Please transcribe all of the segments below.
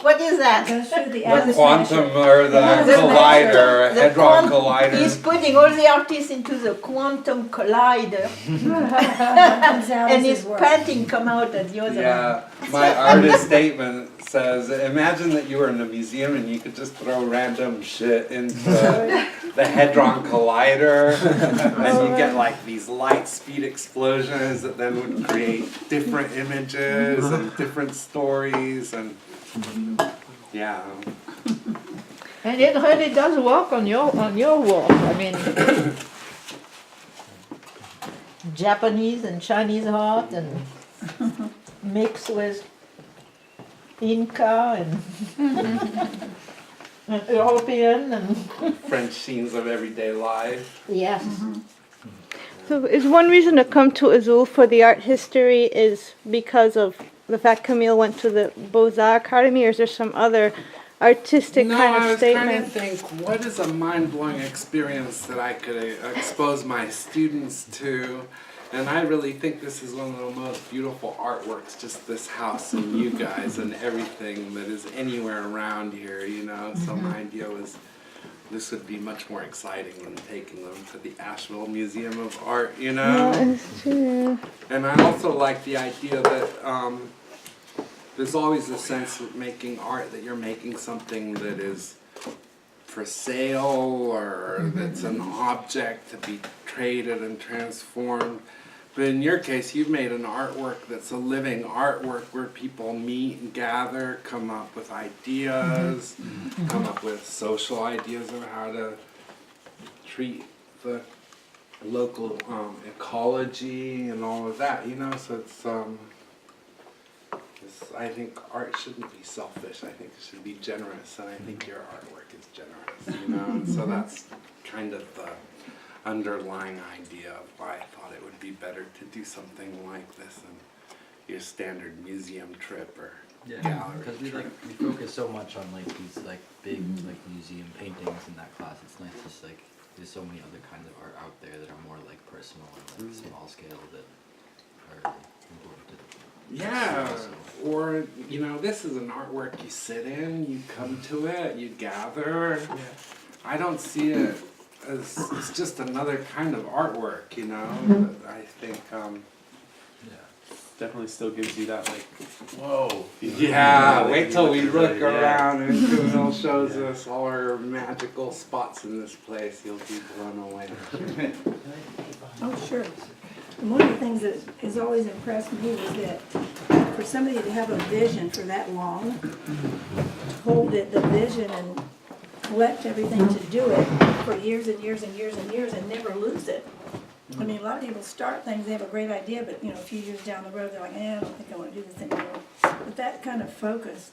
What is that? Goes through the The atmosphere. quantum or the Yeah. collider, The hadron quant- collider. He's putting all the artists into the quantum collider, Comes out and as his his work. painting come out at the other end. Yeah, my artist statement says, imagine that you were in a museum and you could just throw random shit into the Hadron Collider, and you get like these light speed explosions that then would create different images and different stories, and yeah. And it really does work on your work. I mean, Japanese and Chinese art, and mixed with Inca and European and French scenes of everyday life. yes. So is one reason to come to Azul for the art history is because of the fact Camille went to the Beaux-Arts Academy, or is there some other artistic No, kind I of was statement? trying to think, what is a mind-blowing experience that I could expose my students to? And I really think this is one of the most beautiful artworks, just this house and you guys and everything that is anywhere around here, you know? So my idea was this would be much more exciting than taking them to the Asheville Museum of Art, you know? It's true. And I also like the idea that there's always a sense of making art that you're making something that is for sale or that's an object to be traded and transformed. But in your case, you've made an artwork that's a living artwork where people meet and gather, come up with ideas, come up with social ideas of how to treat the local ecology and all of that, you know? So I think art shouldn't be selfish. I think it should be generous, and I think your artwork is generous, you know? And so that's kind of the underlying idea of why I thought it would be better to do something like this than your standard museum trip or gallery because we trip. focus so much on like these like big like museum paintings in that class. It's nice just like there's so many other kinds of art out there that are more like personal and like small scale that are important to the Yeah, or, you know, this is an artwork you sit in, you come to it, you gather. I don't see it as, it's just another kind of artwork, you know? But I think, Definitely still gives you that, like, whoa. feeling. yeah, Like, wait till we you look yeah. around and Camille shows us all our magical spots in this place. You'll be blown away. Oh, sure. And one of the things that has always impressed me was that for somebody to have a vision for that long, to hold it, the vision and collect everything to do it for years and years and years and years and never lose it. I mean, a lot of people start things, they have a great idea, but, you know, a few years down the road, they're like, I don't think I want to do this anymore. But that kind of focus,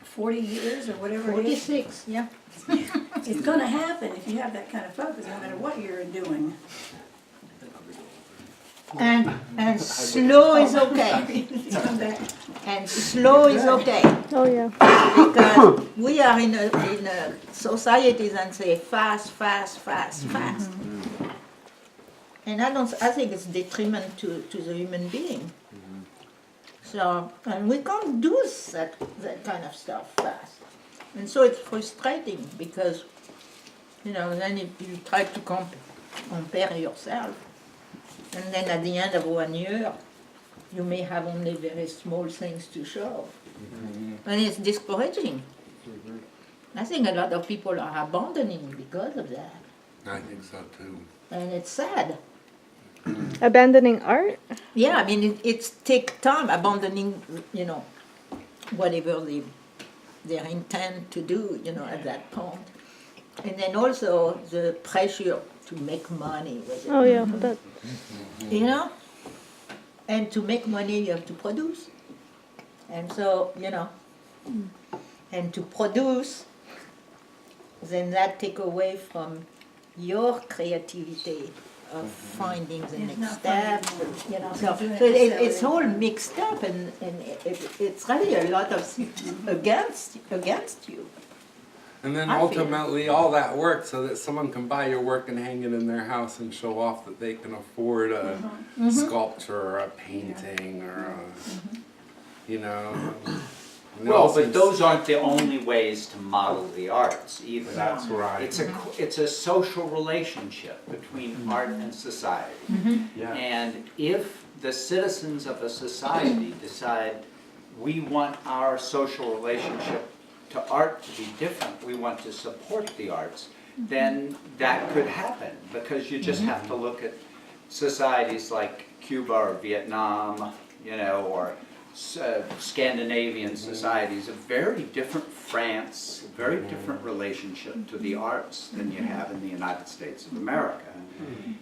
40 years or whatever it is, 46, yeah. it's going to happen if you have that kind of focus, no matter what you're doing. And slow is okay. Come back. And slow is okay. Oh yeah. Because we are in a society that say fast, fast, fast, fast. And I think it's detriment to the human being. So, and we can't do that kind of stuff fast. And so it's frustrating because, you know, then you try to compare yourself. And then at the end of 1 year, you may have only very small things to show. And it's discouraging. I think a lot of people are abandoning because of that. I think so too. And it's sad. Abandoning art? Yeah, I mean, it's take time abandoning, you know, whatever they intend to do, you know, at that point. And then also the pressure to make money with it. Oh yeah. That. You know? And to make money, you have to produce. And so, you know, and to produce, then that take away from your creativity of finding the It's next not step, finding you know. So So, doing so it it's yourself. all mixed up, and it's really a lot of against you. And then I feel- ultimately all that work so that someone can buy your work and hang it in their house and show off that they can afford a sculpture or a painting or a, you know, And it Well, all but seems- those aren't the only ways to model the arts either. That's right. It's a social relationship between art and society. Yeah. And if the citizens of a society decide we want our social relationship to art to be different, we want to support the arts, then that could happen, because you just have to look at societies like Cuba or Vietnam, you know, or Scandinavian societies, a very different France, a very different relationship to the arts than you have in the United States of America.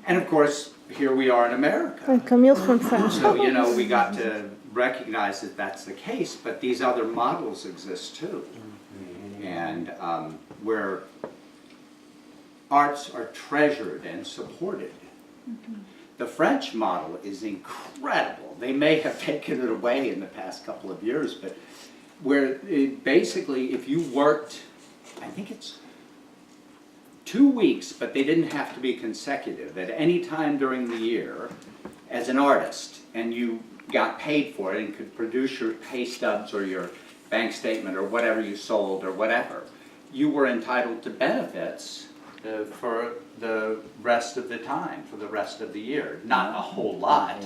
And of course, here we are in America. And Camille's from France. So, you know, we got to recognize that that's the case, but these other models exist too. And where arts are treasured and supported. The French model is incredible. They may have taken it away in the past couple of years, but where basically if you worked, I think it's 2 weeks, but they didn't have to be consecutive, at any time during the year as an artist, and you got paid for it and could produce your pay stubs or your bank statement or whatever you sold or whatever, you were entitled to benefits for the rest of the time, for the rest of the year. Not a whole lot,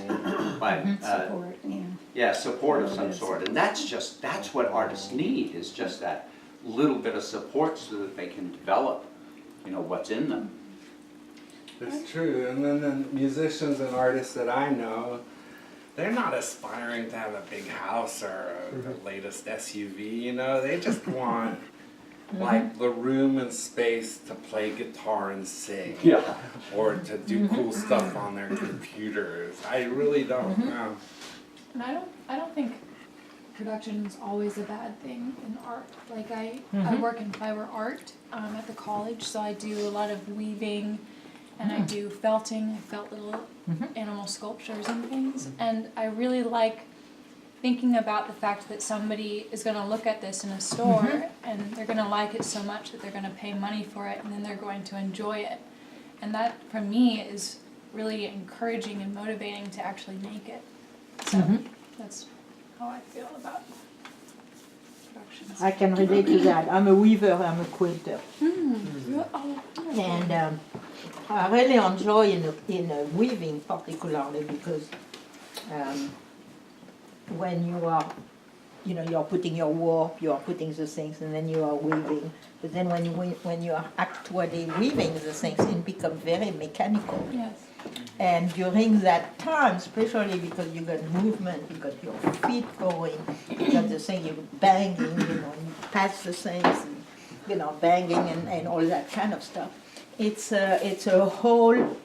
but Support, yeah. yeah, support of some sort. And that's what artists need, is just that little bit of support so that they can develop, you know, what's in them. It's true, and then the musicians and artists that I know, they're not aspiring to have a big house or the latest SUV, you know, they just want like the room and space to play guitar and sing. Yeah. Or to do cool stuff on their computers. I really don't know. And I don't think production is always a bad thing in art. Like I work in fiber art at the college, so I do a lot of weaving, and I do felting. I felt little animal sculptures and things, and I really like thinking about the fact that somebody is going to look at this in a store and they're going to like it so much that they're going to pay money for it, and then they're going to enjoy it. And that, for me, is really encouraging and motivating to actually make it. So that's how I feel about productions. I can relate to that. I'm a weaver, I'm a quilter. And I really enjoy in weaving particularly because when you are, you know, you're putting your warp, you are putting the things, and then you are weaving. But then when you are actually weaving the things, it becomes very mechanical. Yes. And during that time, especially because you got movement, you got your feet going, you got the thing, you're banging, you know, and you pass the things, and, you know, banging and all that kind of stuff. It's a whole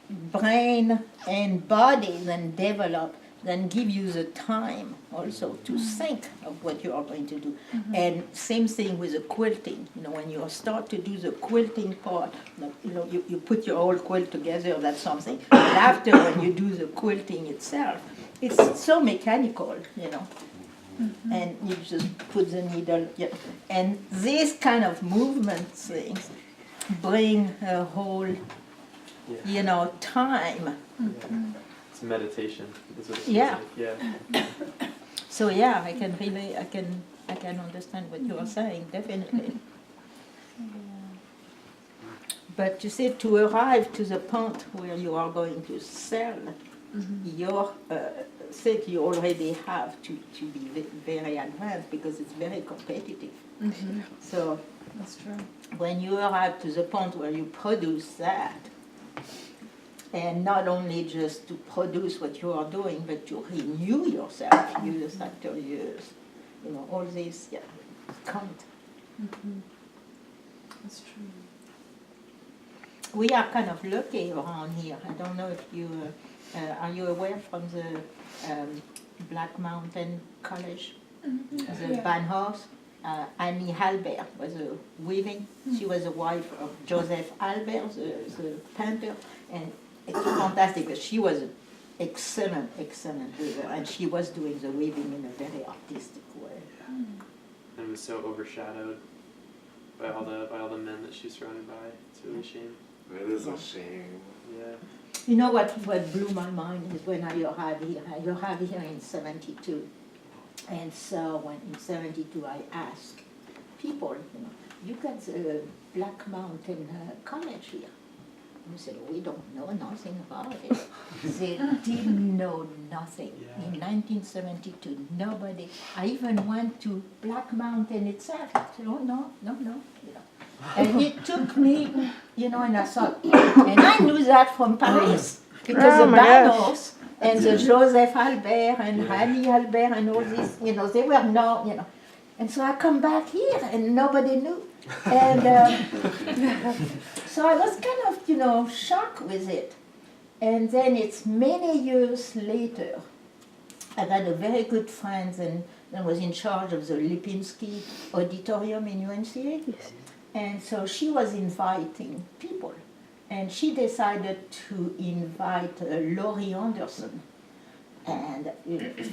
brain and body then develop, then give you the time also to think of what you are going to do. And same thing with the quilting. You know, when you start to do the quilting part, you know, you put your whole quilt together, that's something. But after, when you do the quilting itself, it's so mechanical, you know. And you just put the needle, yeah. And these kind of movement things bring a whole, you know, time. It's meditation. Is what it Yeah. feels like. Yeah. So yeah, I can understand what you are saying, definitely. But you see, to arrive to the point where you are going to sell your thing, you already have to be very advanced because it's very competitive. So That's true. when you arrive to the point where you produce that, and not only just to produce what you are doing, but to renew yourself years after years, you know, all this, yeah, count. That's true. We are kind of lucky around here. I don't know if you are you aware from the Black Mountain College, the Yeah. band house. Annie Albert was a weaving. She was the wife of Joseph Albert, the painter, and it's fantastic. But she was an excellent weaver, and she was doing the weaving in a very artistic way. And it was so overshadowed by all the men that she's surrounded by. It's really a shame. It is a shame. Yeah. You know what blew my mind is when I arrived here. I arrived here in '72, And so when in 72 I asked people, you got the Black Mountain College here. And they said, we don't know nothing about it. They didn't know nothing. In 1972, nobody, I even went to Black Mountain itself. I said, oh, no. And it took me, and I thought, and I knew that from Paris, because the Banos and the Joseph Albert and Hanny Albert and all these, they were known, And so I come back here and nobody knew. And so I was kind of, shocked with it. And then it's many years later, I had a very good friend and was in charge of the Lipinski Auditorium in UNCA. Yes. And so she was inviting people. And she decided to invite Laurie Anderson and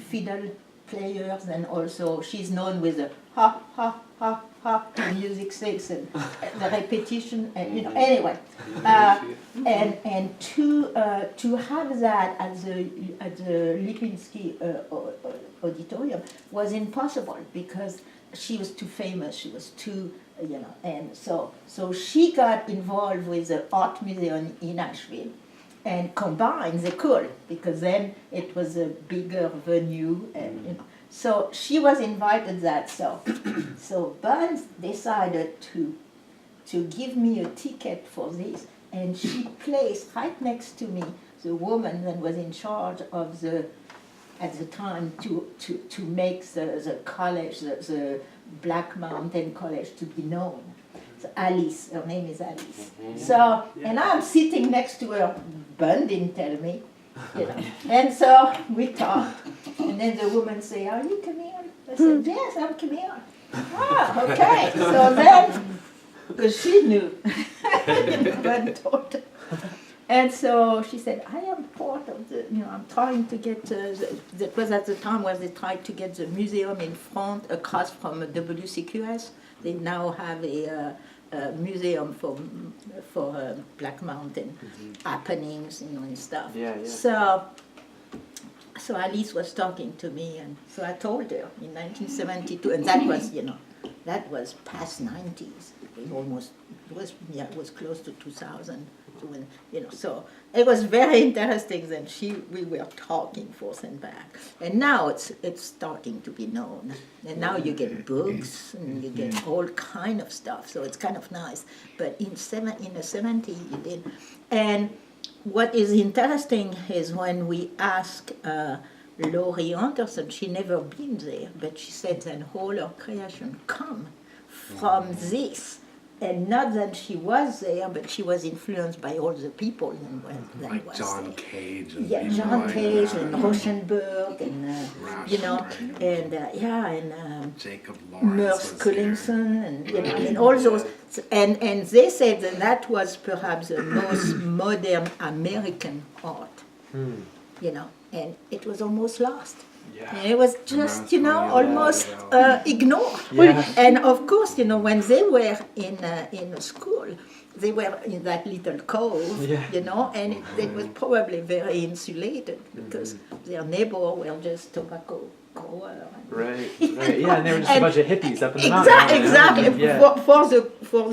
fiddle players, and also she's known with the ha ha ha ha music sticks and the repetition, and anyway, and to have that at the Lipinski Auditorium was impossible because she was too famous. She was too and so she got involved with the art museum in Nashville. And combined, they could, because then it was a bigger venue, and So she was invited that. So Burns decided to give me a ticket for this, and she placed right next to me the woman that was in charge of at the time to make the college, the Black Mountain College, to be known. Alice, her name is Alice. So, and I'm sitting next to her. Bun didn't tell me, And so we talked, and then the woman say, "Are you Camille?" I said, "Yes, I'm Camille." Ah, okay. So then, because she knew, Bun told her. And so she said, "I am part of the, I'm trying to get, that was at the time where they tried to get the museum in front, across from WCQS. They now have a museum for Black Mountain happenings, and stuff. Yeah. So Alice was talking to me, and so I told her in 1972, and that was, that was past 90s. It was close to 2000. When, so it was very interesting. Then we were talking forth and back, and now it's starting to be known. And now you get books and you get all kind of stuff. So it's kind of nice. But in the 70s, you did. And what is interesting is when we asked Laurie Anderson, she never been there, but she said that all her creation come from this. And not that she was there, but she was influenced by all the people that like was John there. Cage and John like Cage that. and Rauschenberg and and Jacob Lawrence Merce was Cullinson and all those, and they said that was perhaps the most modern American art, and it was almost lost. Yeah. And it was just, almost ignored. Yeah. And of course, when they were in school, they were in that little cove, and it was probably very insulated because their neighbors were just tobacco grower. Right. Yeah, and they were just a bunch of hippies up in the mountains. Exactly. Yeah. For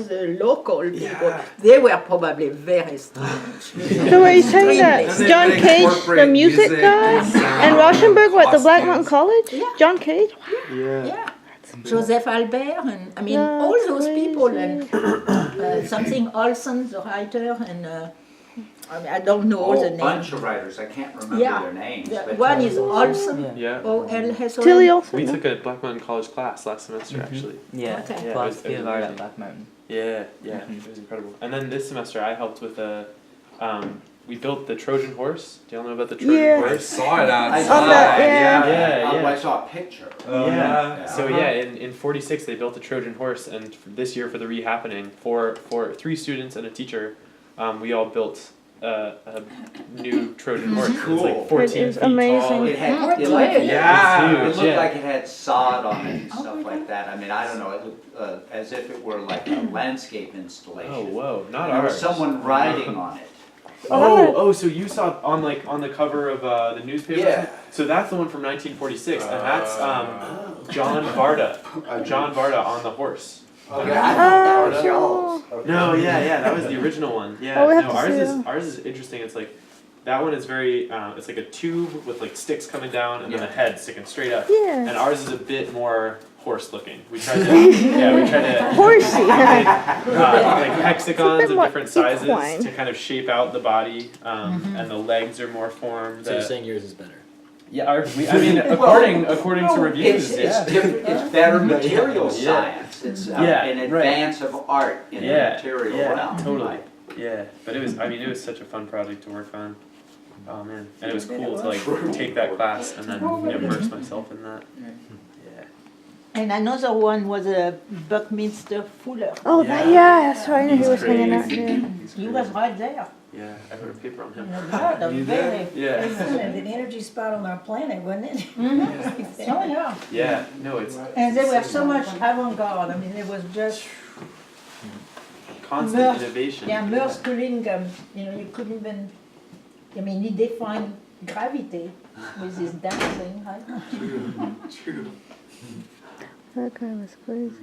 the local people, they were probably very strange. So are you saying that And they John Cage, the incorporate music guy, and sound and Rauschenberg, what, the Black costumes. Mountain College? Yeah. John Cage? Yeah. Yeah. Joseph Albert, and I mean, That's all those people, crazy. and something Olson, the writer, and I don't know all the A names. bunch of writers, I can't remember Yeah. their names. The but one is Olson, Yeah. O-L-S-O-N. Tilly Olsen? We took a Black Mountain College class last semester, actually. Yeah, Okay. Yeah, philosophy it was of art at amazing. Black Mountain. Yeah, it was incredible. And then this semester I helped with we built the Trojan horse. Do y'all know about the Trojan Yeah. I horse? saw it outside. On that, yeah. Yeah. I saw a picture. Yeah. So Uh-huh. in 46 they built a Trojan horse, and this year for the rehappening, for 3 students and a teacher, we all built a new Trojan horse. It was like Cool. 14 It is feet amazing. tall. It had, it Yeah. looked, It's it huge, looked yeah. like it had sod on it and stuff like that. I mean, I don't know, it looked as if it were like a landscape installation. Oh whoa, not And there was ours. someone riding on it. Oh, so you saw on the cover of the newspaper? Yeah. So that's the one from 1946, and that's John Varda. John Varda on the horse. Okay, I thought that was y'all's. No, yeah, that was the original one. Yeah, Oh, we have no, to see that. ours is interesting. It's like that one is very. It's like a tube with like sticks coming down and then a head sticking straight up. Yeah. And ours is a bit more horse looking. We tried to Horsey. like hexagons of more different sizes equine. to kind of shape out the body, and the legs are more formed. So you're saying yours is better? Yeah, according to reviews, It's different, it's better material science, it's Yeah, an right. advance of art in the material realm. totally. Yeah, but it was such a fun project to work on. Oh man, and it was cool to like take that class and then immerse myself in that. Yeah. And another one was a Buckminster Fuller. Oh, that's right. I knew he He's was hanging out crazy. here. He was right there. Yeah, I wrote a paper on him. Yeah, You very. did? Yeah. An energy spot on our planet, wasn't it? Oh, yeah. Yeah, no, it's And they were so much avant-garde. I mean, it was just, constant Merce- innovation. yeah, Merce Cullingham, you couldn't even, I mean, he defined gravity with his dancing, right? True. That guy was crazy.